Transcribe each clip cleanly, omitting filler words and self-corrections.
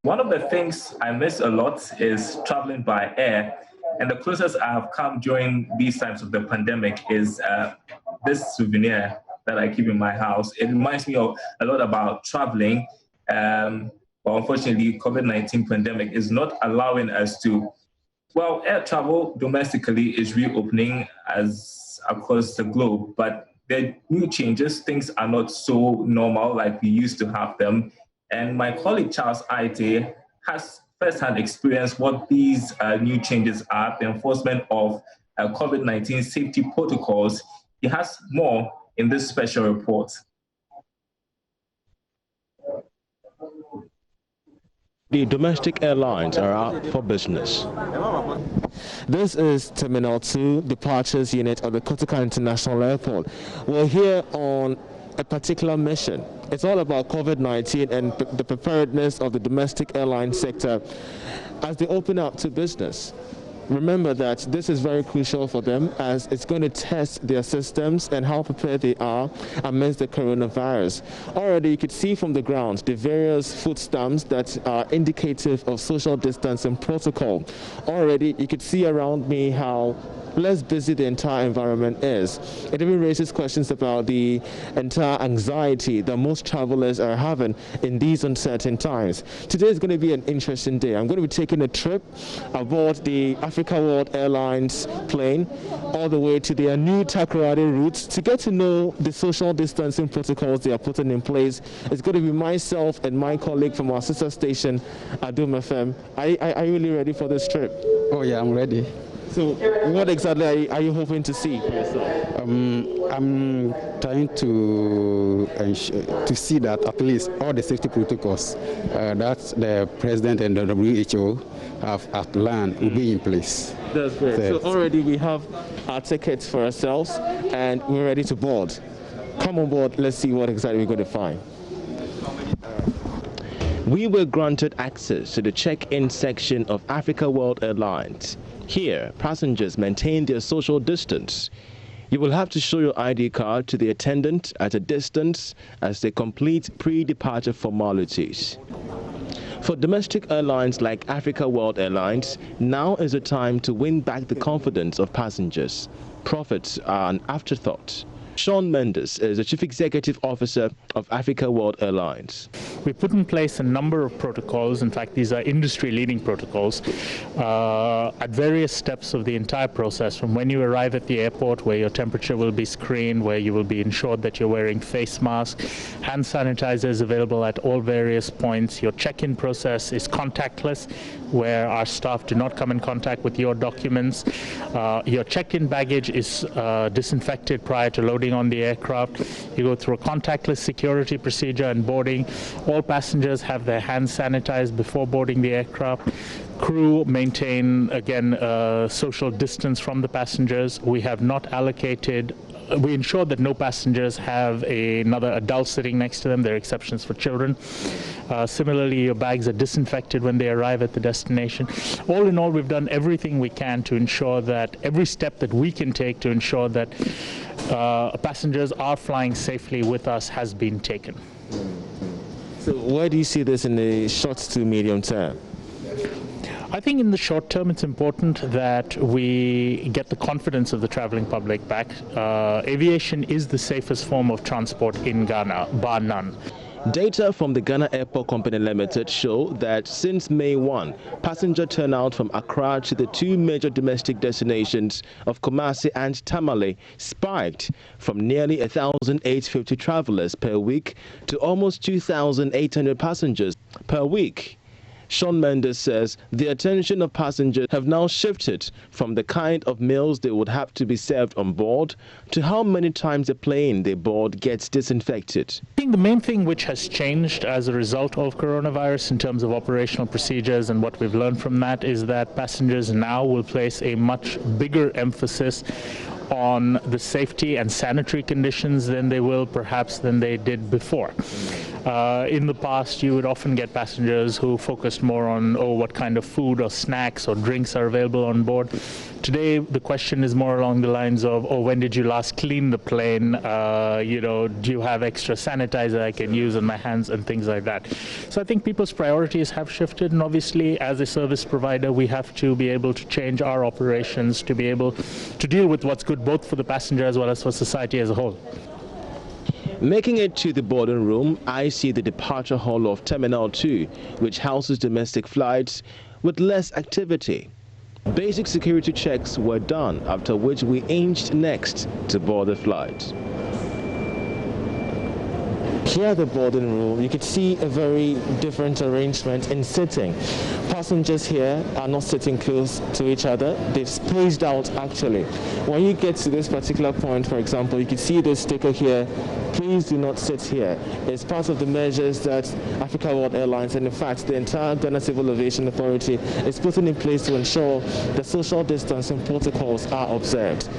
One of the things I miss a lot is traveling by air. And the closest I have come during these times of the pandemic is this souvenir that I keep in my house. It reminds me of a lot about traveling. But unfortunately, COVID-19 pandemic is not allowing us to, well, air travel domestically is reopening as across the globe, but there are new changes. Things are not so normal like we used to have them. And my colleague, Charles Aite, has first-hand experience what these new changes are, the enforcement of COVID-19 safety protocols. He has more in this special report. The domestic airlines are out for business. This is Terminal 2 Departures Unit of the Kotoka International Airport. We're here on a particular mission. It's all about COVID-19 and the preparedness of the domestic airline sector as they open up to business. Remember that this is very crucial for them as it's going to test their systems and how prepared they are amidst the coronavirus. Already you could see from the ground the various food stamps that are indicative of social distancing protocol. Already you could see around me how less busy the entire environment is. It even raises questions about the entire anxiety that most travelers are having in these uncertain times. Today is going to be an interesting day. I'm going to be taking a trip aboard the Africa World Airlines plane all the way to their new Takoradi routes to get to know the social distancing protocols they are putting in place. It's going to be myself and my colleague from our sister station, Adum FM. Are you really ready for this trip? Oh yeah, I'm ready. So what exactly are you hoping to see for yourself? I'm trying to see that at least all the safety protocols that the President and the WHO have outlined will be in place. That's great. So already we have our tickets for ourselves and we're ready to board. Come on board, let's see what exactly we're going to find. We were granted access to the check-in section of Africa World Airlines. Here, passengers maintain their social distance. You will have to show your ID card to the attendant at a distance as they complete pre-departure formalities. For domestic airlines like Africa World Airlines, now is the time to win back the confidence of passengers. Profits are an afterthought. Shawn Mendes is the Chief Executive Officer of Africa World Airlines. We put in place a number of protocols. In fact, these are industry-leading protocols at various steps of the entire process, from when you arrive at the airport, where your temperature will be screened, where you will be ensured that you're wearing face masks, hand sanitizer is available at all various points. Your check-in process is contactless, where our staff do not come in contact with your documents. Your check-in baggage is disinfected prior to loading on the aircraft. You go through a contactless security procedure and boarding. All passengers have their hands sanitized before boarding the aircraft. Crew maintain, again, social distance from the passengers. We have not allocated. We ensure that no passengers have another adult sitting next to them. There are exceptions for children. Similarly, your bags are disinfected when they arrive at the destination. All in all, we've done everything we can to ensure that every step that we can take to ensure that passengers are flying safely with us has been taken. So where do you see this in the short to medium term? I think in the short term it's important that we get the confidence of the traveling public back. Aviation is the safest form of transport in Ghana, bar none. Data from the Ghana Airport Company Limited show that since May 1, passenger turnout from Accra to the two major domestic destinations of Kumasi and Tamale spiked from nearly 1,850 travelers per week to almost 2,800 passengers per week. Shawn Mendes says the attention of passengers have now shifted from the kind of meals they would have to be served on board to how many times the plane they board gets disinfected. I think the main thing which has changed as a result of coronavirus in terms of operational procedures and what we've learned from that is that passengers now will place a much bigger emphasis on the safety and sanitary conditions than they did before. In the past, you would often get passengers who focused more on, what kind of food or snacks or drinks are available on board. Today, the question is more along the lines of, when did you last clean the plane? Do you have extra sanitizer I can use on my hands and things like that? So I think people's priorities have shifted, and obviously, as a service provider, we have to be able to change our operations to be able to deal with what's good both for the passenger as well as for society as a whole. Making it to the boarding room, I see the departure hall of Terminal 2, which houses domestic flights with less activity. Basic security checks were done, after which we inched next to board the flight. Here at the boarding room, you could see a very different arrangement in sitting. Passengers here are not sitting close to each other. They've spaced out actually. When you get to this particular point, for example, you can see this sticker here, please do not sit here. It's part of the measures that Africa World Airlines, and in fact the entire Ghana Civil Aviation Authority, is putting in place to ensure the social distancing protocols are observed.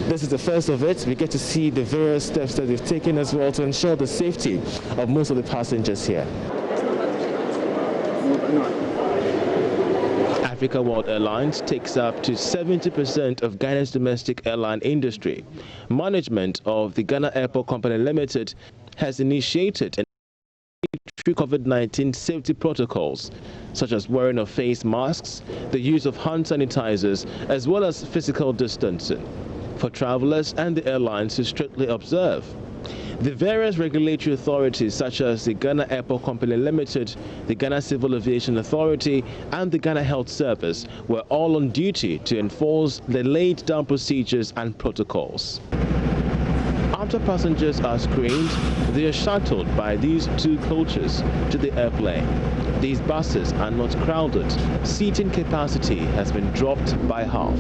This is the first of it. We get to see the various steps that they've taken as well to ensure the safety of most of the passengers here. Africa World Airlines takes up to 70% of Ghana's domestic airline industry. Management of the Ghana Airport Company Limited has initiated COVID-19 safety protocols, such as wearing of face masks, the use of hand sanitizers, as well as physical distancing for travelers and the airlines to strictly observe. The various regulatory authorities such as the Ghana Airport Company Limited, the Ghana Civil Aviation Authority and the Ghana Health Service were all on duty to enforce the laid down procedures and protocols. After passengers are screened, they are shuttled by these two coaches to the airplane. These buses are not crowded. Seating capacity has been dropped by half.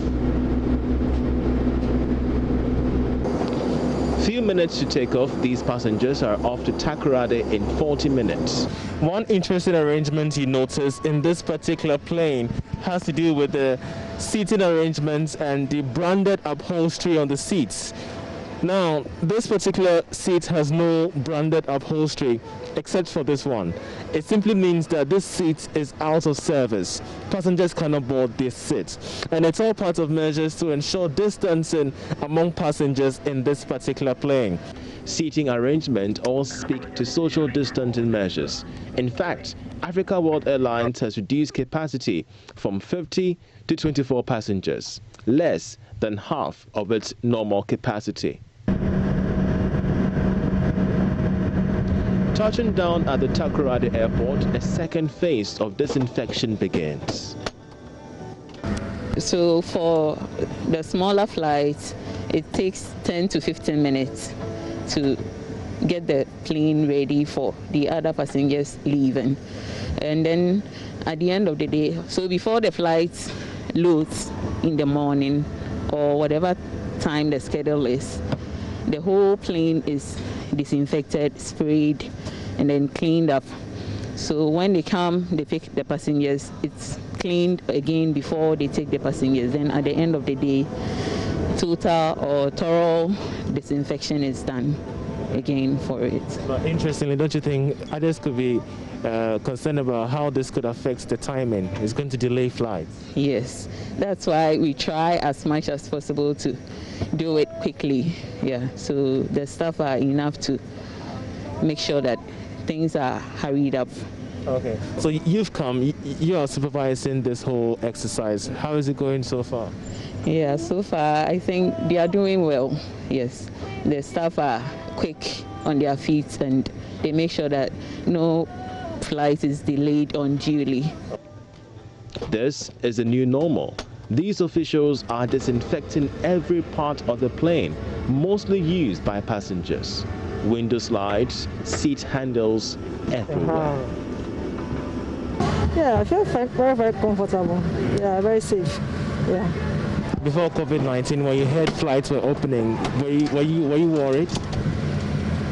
Few minutes to take off, these passengers are off to Takoradi in 40 minutes. One interesting arrangement you notice in this particular plane has to do with the seating arrangements and the branded upholstery on the seats. Now, this particular seat has no branded upholstery except for this one. It simply means that this seat is out of service. Passengers cannot board this seat. And it's all part of measures to ensure distancing among passengers in this particular plane. Seating arrangement all speak to social distancing measures. In fact, Africa World Airlines has reduced capacity from 50 to 24 passengers, less than half of its normal capacity. Touching down at the Takoradi Airport, a second phase of disinfection begins. So for the smaller flights, it takes 10 to 15 minutes to get the plane ready for the other passengers leaving. And then at the end of the day, so before the flight loads in the morning or whatever time the schedule is, the whole plane is disinfected, sprayed, and then cleaned up. So when they come, they pick the passengers, it's cleaned again before they take the passengers. Then at the end of the day, total or thorough disinfection is done again for it. But interestingly, don't you think others could be concerned about how this could affect the timing? It's going to delay flights. Yes, that's why we try as much as possible to do it quickly. Yeah, so the staff are enough to make sure that things are hurried up. Okay, so you've come, you are supervising this whole exercise. How is it going so far? Yeah, so far I think they are doing well. Yes, the staff are quick on their feet and they make sure that no flight is delayed unduly. This is the new normal. These officials are disinfecting every part of the plane, mostly used by passengers. Window slides, seat handles, everywhere. Yeah, I feel very, very comfortable. Yeah, very safe. Yeah. Before COVID-19, when you heard flights were opening, were you worried?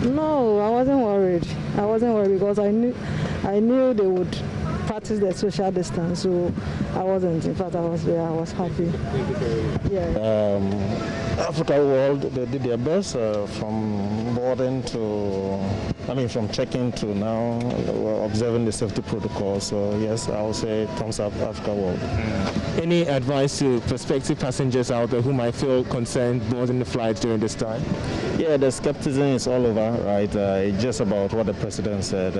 No, I wasn't worried. I wasn't worried because I knew they would practice the social distance, so I wasn't. In fact, I was happy. Yeah. Africa World, they did their best from boarding to I mean, from check-in to now, we're observing the safety protocols. So yes, I would say thumbs up, Africa World. Any advice to prospective passengers out there who might feel concerned boarding the flights during this time? Yeah, the skepticism is all over, right? It's just about what the president said.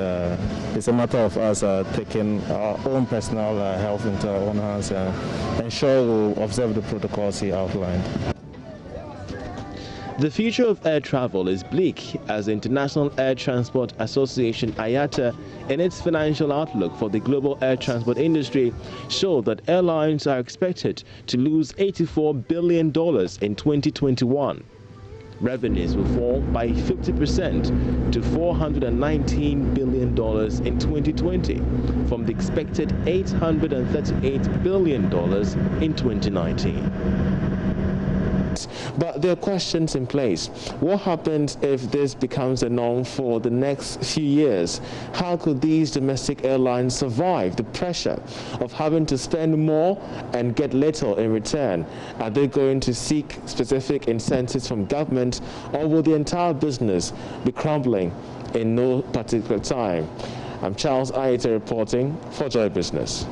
It's a matter of us taking our own personal health into our own hands and ensure we'll observe the protocols he outlined. The future of air travel is bleak as the International Air Transport Association IATA, in its financial outlook for the global air transport industry, showed that airlines are expected to lose $84 billion in 2021. Revenues will fall by 50% to $419 billion in 2020 from the expected $838 billion in 2019. But there are questions in place. What happens if this becomes a norm for the next few years? How could these domestic airlines survive the pressure of having to spend more and get little in return? Are they going to seek specific incentives from government, or will the entire business be crumbling in no particular time? I'm Charles Ayete reporting for Joy Business.